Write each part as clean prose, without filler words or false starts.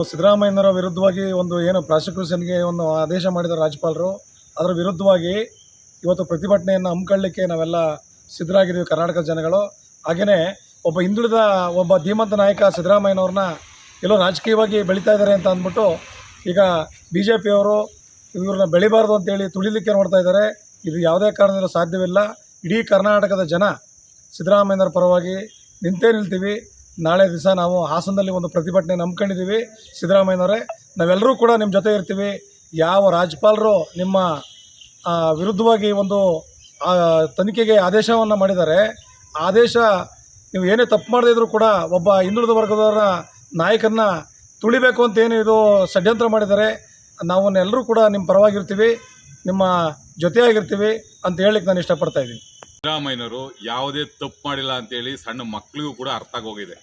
ಸಿದ್ದರಾಮಯ್ಯನವರ ವಿರುದ್ಧವಾಗಿ ಒಂದು ಏನು ಪ್ರಾಸಿಕ್ಯೂಷನ್ಗೆ ಒಂದು ಆದೇಶ ಮಾಡಿದ ರಾಜ್ಯಪಾಲರು, ಅದರ ವಿರುದ್ಧವಾಗಿ ಇವತ್ತು ಪ್ರತಿಭಟನೆಯನ್ನು ಹಮ್ಮಿಕೊಳ್ಳಲಿಕ್ಕೆ ನಾವೆಲ್ಲ ಸಿದ್ಧರಾಗಿದ್ದೀವಿ ಕರ್ನಾಟಕದ ಜನಗಳು. ಹಾಗೆಯೇ ಒಬ್ಬ ಹಿಂದುಳಿದ ಒಬ್ಬ ಧೀಮಂತ ನಾಯಕ ಸಿದ್ದರಾಮಯ್ಯನವ್ರನ್ನ ಎಲ್ಲೋ ರಾಜಕೀಯವಾಗಿ ಬೆಳೀತಾ ಇದ್ದಾರೆ ಅಂತ ಅಂದ್ಬಿಟ್ಟು ಈಗ BJPಯವರು ಇವ್ರನ್ನ ಬೆಳಿಬಾರ್ದು ಅಂತೇಳಿ ತುಳಿಲಿಕ್ಕೆ ನೋಡ್ತಾ ಇದ್ದಾರೆ. ಇದು ಯಾವುದೇ ಕಾರಣದಲ್ಲೂ ಸಾಧ್ಯವಿಲ್ಲ. ಇಡೀ ಕರ್ನಾಟಕದ ಜನ ಸಿದ್ದರಾಮಯ್ಯನವರ ಪರವಾಗಿ ನಿಂತೇ ನಿಲ್ತೀವಿ. ನಾಳೆ ದಿವಸ ನಾವು ಹಾಸನದಲ್ಲಿ ಒಂದು ಪ್ರತಿಭಟನೆ ನಂಬ್ಕೊಂಡಿದ್ದೀವಿ. ಸಿದ್ದರಾಮಯ್ಯನವರೇ, ನಾವೆಲ್ಲರೂ ಕೂಡ ನಿಮ್ಮ ಜೊತೆ ಇರ್ತೀವಿ. ಯಾವ ರಾಜ್ಯಪಾಲರು ನಿಮ್ಮ ವಿರುದ್ಧವಾಗಿ ಒಂದು ತನಿಖೆಗೆ ಆದೇಶವನ್ನು ಮಾಡಿದ್ದಾರೆ, ಆದೇಶ ನೀವು ಏನೇ ತಪ್ಪು ಮಾಡದೇ ಇದ್ದರೂ ಕೂಡ ಒಬ್ಬ ಹಿಂದುಳಿದ ವರ್ಗದವರ ನಾಯಕನ ತುಳಿಬೇಕು ಅಂತ ಏನು ಇದು ಷಡ್ಯಂತ್ರ ಮಾಡಿದ್ದಾರೆ, ನಾವನ್ನೆಲ್ಲರೂ ಕೂಡ ನಿಮ್ಮ ಪರವಾಗಿರ್ತೀವಿ, ನಿಮ್ಮ ಜೊತೆಯಾಗಿರ್ತೀವಿ ಅಂತ ಹೇಳಲಿಕ್ಕೆ ನಾನು ಇಷ್ಟಪಡ್ತಾ ಇದ್ದೀನಿ. ಸಿದ್ದರಾಮಯ್ಯನವರು ಯಾವುದೇ ತಪ್ಪು ಮಾಡಿಲ್ಲ ಅಂತೇಳಿ ಸಣ್ಣ ಮಕ್ಕಳಿಗೂ ಕೂಡ ಅರ್ಥ ಆಗೋಗಿದೆ.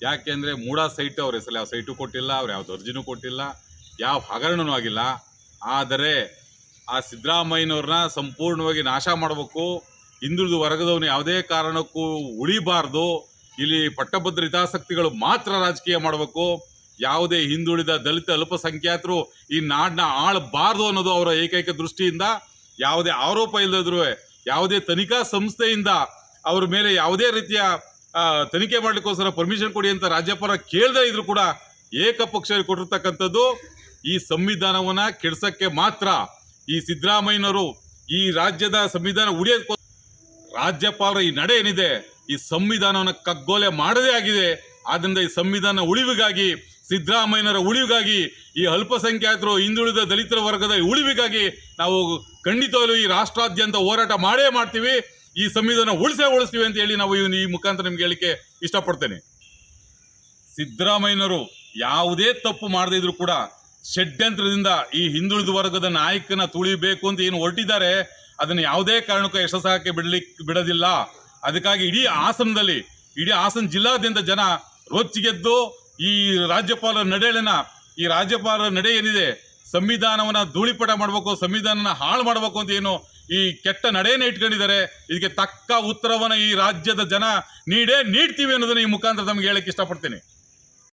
ಯಾಕೆಂದರೆ ಮೂಡ ಸೈಟ್ ಅವ್ರ ಹೆಸರು ಯಾವ ಸೈಟು ಕೊಟ್ಟಿಲ್ಲ, ಅವ್ರು ಯಾವ್ದು ಅರ್ಜಿನೂ ಕೊಟ್ಟಿಲ್ಲ, ಯಾವ ಹಗರಣನೂ ಆಗಿಲ್ಲ. ಆದರೆ ಆ ಸಿದ್ದರಾಮಯ್ಯನವ್ರನ್ನ ಸಂಪೂರ್ಣವಾಗಿ ನಾಶ ಮಾಡಬೇಕು, ಹಿಂದುಳಿದ ವರ್ಗದವನು ಯಾವುದೇ ಕಾರಣಕ್ಕೂ ಉಳಿಬಾರ್ದು, ಇಲ್ಲಿ ಪಟ್ಟಭದ್ರ ಹಿತಾಸಕ್ತಿಗಳು ಮಾತ್ರ ರಾಜಕೀಯ ಮಾಡಬೇಕು, ಯಾವುದೇ ಹಿಂದುಳಿದ ದಲಿತ ಅಲ್ಪಸಂಖ್ಯಾತರು ಈ ನಾಡನ್ನ ಆಳಬಾರ್ದು ಅನ್ನೋದು ಅವರ ಏಕೈಕ ದೃಷ್ಟಿಯಿಂದ. ಯಾವುದೇ ಆರೋಪ ಇಲ್ಲದಿದ್ರೂ ಯಾವುದೇ ತನಿಖಾ ಸಂಸ್ಥೆಯಿಂದ ಅವ್ರ ಮೇಲೆ ಯಾವುದೇ ರೀತಿಯ ತನಿಖೆ ಮಾಡಲಿಕ್ಕೋಸ್ಕರ ಪರ್ಮಿಷನ್ ಕೊಡಿ ಅಂತ ರಾಜ್ಯಪಾಲ ಕೇಳದೇ ಇದ್ರು ಕೂಡ ಏಕಪಕ್ಷ ಕೊಟ್ಟಿರ್ತಕ್ಕಂಥದ್ದು ಈ ಸಂವಿಧಾನವನ್ನ ಕೆಡ್ಸಕ್ಕೆ ಮಾತ್ರ. ಈ ಸಿದ್ದರಾಮಯ್ಯನವರು ಈ ರಾಜ್ಯದ ಸಂವಿಧಾನ ಉಳಿಯೋದಕ್ಕೋ ರಾಜ್ಯಪಾಲರ ಈ ನಡೆ ಏನಿದೆ ಈ ಸಂವಿಧಾನವನ್ನು ಕಗ್ಗೊಲೆ ಮಾಡದೇ ಆಗಿದೆ. ಆದ್ರಿಂದ ಈ ಸಂವಿಧಾನ ಉಳಿವಿಗಾಗಿ, ಸಿದ್ದರಾಮಯ್ಯನವರ ಉಳಿವಿಗಾಗಿ, ಈ ಅಲ್ಪಸಂಖ್ಯಾತರು ಹಿಂದುಳಿದ ದಲಿತರ ವರ್ಗದ ಉಳಿವಿಗಾಗಿ ನಾವು ಖಂಡಿತವಾಗ್ಲೂ ಈ ರಾಷ್ಟ್ರಾದ್ಯಂತ ಹೋರಾಟ ಮಾಡೇ ಮಾಡ್ತೀವಿ. ಈ ಸಂವಿಧಾನ ಉಳಿಸ್ತೀವಿ ಅಂತ ಹೇಳಿ ನಾವು ಈ ಮುಖಾಂತರ ನಿಮ್ಗೆ ಹೇಳಿಕೆ ಇಷ್ಟಪಡ್ತೇನೆ. ಸಿದ್ದರಾಮಯ್ಯನವರು ಯಾವುದೇ ತಪ್ಪು ಮಾಡದೇ ಇದ್ರು ಕೂಡ ಷಡ್ಯಂತ್ರದಿಂದ ಈ ಹಿಂದುಳಿದ ವರ್ಗದ ನಾಯಕನ ತುಳಿಬೇಕು ಅಂತ ಏನು ಹೊರಟಿದ್ದಾರೆ ಅದನ್ನು ಯಾವುದೇ ಕಾರಣಕ್ಕೂ ಯಶಸ್ಸಾಗಕ್ಕೆ ಬಿಡೋದಿಲ್ಲ. ಅದಕ್ಕಾಗಿ ಇಡೀ ಹಾಸನ ಜಿಲ್ಲಾದ್ಯಂತ ಜನ ರೊಚ್ಚಿಗೆದ್ದು ಈ ರಾಜ್ಯಪಾಲರ ನಡೆ ಏನಿದೆ ಸಂವಿಧಾನವನ್ನ ಧೂಳಿಪಟ ಮಾಡಬೇಕು, ಸಂವಿಧಾನನ ಹಾಳು ಮಾಡಬೇಕು ಅಂತ ಏನು ಈ ಕೆಟ್ಟ ನಡೆಯನ್ನ ಇಟ್ಕೊಂಡಿದ್ದಾರೆ, ಇದಕ್ಕೆ ತಕ್ಕ ಉತ್ತರವನ್ನ ಈ ರಾಜ್ಯದ ಜನ ನೀಡ್ತೀವಿ ಅನ್ನೋದನ್ನ ಈ ಮುಖಾಂತರ ನಮ್ಗೆ ಹೇಳಕ್ಕೆ ಇಷ್ಟಪಡ್ತೇನೆ.